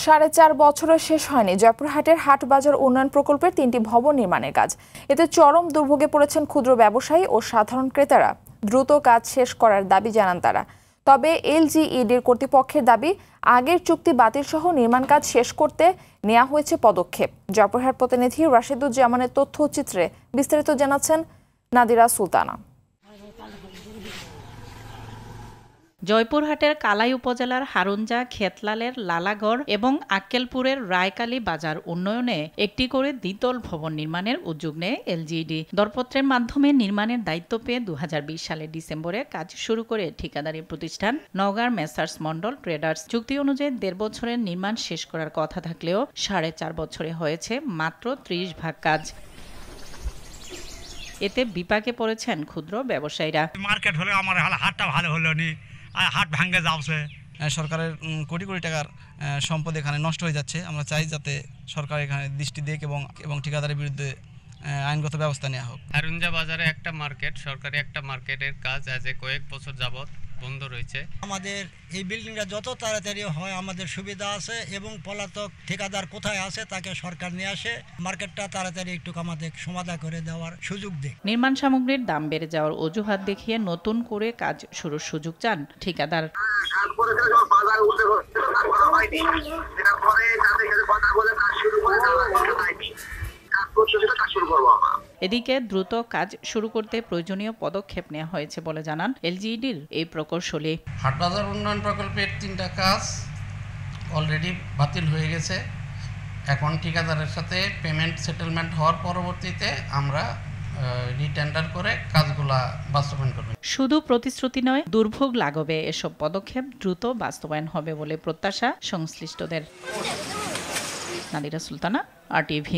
4.5 বছরের শেষ হয়নি জয়পুরহাটের হাট বাজার উন্নয়ন প্রকল্পের 3টি ভবন নির্মাণের কাজ। এতে চরম দুর্ভোগে পড়েছেন ক্ষুদ্র ব্যবসায়ী ও সাধারণ ক্রেতারা। দ্রুত কাজ শেষ করার দাবি জানান তারা। তবে এলজিইডির কর্তৃপক্ষের দাবি, আগের চুক্তি বাতিল সহ নির্মাণ কাজ শেষ করতে নেওয়া হয়েছে পদক্ষেপ। জয়পুরহাট প্রতিনিধি রাশেদুজ্জামানের তথ্যচিত্রে বিস্তারিত জানাচ্ছেন নাদিরা সুলতানা। জয়পুরহাটের কালাই উপজেলার হারুঞ্জা, খেতলালের লালাগড় এবং আক্কেলপুরের রায়কালী বাজার উন্নয়নে একটি করে দ্বিতল ভবন নির্মাণের উদ্যোগ নেয় এলজিইডি। দরপত্রের মাধ্যমে নির্মাণের দায়িত্ব পেয়ে 2020 সালের ডিসেম্বরে কাজ শুরু করে ঠিকাদারি প্রতিষ্ঠান নওগাঁর মেসার্স মন্ডল ট্রেডার্স। চুক্তি অনুযায়ী 1.5 বছরের নির্মাণ শেষ করার কথা থাকলেও 4.5 বছরে হয়েছে মাত্র 30 ভাগ কাজ। এতে বিপাকে পড়েছেন ক্ষুদ্র ব্যবসায়ীরা। মার্কেট হলে আমার হাটটা ভালো হলো নি, হাট ভাঙ্গে যাচ্ছে। সরকারের কোটি কোটি টাকার সম্পদ এখানে নষ্ট হয়ে যাচ্ছে। আমরা চাই যাতে সরকার এখানে দৃষ্টি দিক এবং ঠিকাদারের বিরুদ্ধে আইনগত ব্যবস্থা নেওয়া হোক। হারুঞ্জা বাজারে একটা মার্কেট, সরকারি একটা মার্কেটের কাজ আজ কয়েক বছর যাবত বন্ধ রয়েছে। আমাদের এই বিল্ডিংটা যত তাড়াতাড়ি হয় আমাদের সুবিধা আছে, এবং পলাতক ঠিকাদার কোথায় আছে তাকে সরকার নিয়ে আসে মার্কেটটা তাড়াতাড়ি একটু আমাদের সমাধান করে দেওয়ার সুযোগ দেয়। নির্মাণ সামগ্রীর দাম বেড়ে যাওয়ার অজুহাত দেখিয়ে নতুন করে কাজ শুরুর সুযোগ চান ঠিকাদার। এদিকে দ্রুত কাজ শুরু করতে প্রয়োজনীয় পদক্ষেপ নেওয়া হয়েছে বলে জানান এলজিইডির এই প্রকৌশলী। হাটবাজার উন্নয়ন প্রকল্পের 3টা কাজ অলরেডি বাতিল হয়ে গেছে। এখন ঠিকাদারের সাথে পেমেন্ট সেটেলমেন্ট হওয়ার পরবর্তীতে আমরা রিটেন্ডার করে কাজগুলা বাস্তবায়ন করব। শুধু প্রতিশ্রুতি নয়, দুর্ভোগ লাঘবে এসব পদক্ষেপ দ্রুত বাস্তবায়ন হবে বলে প্রত্যাশা সংশ্লিষ্টদের। নাদিরা সুলতানা, RTV।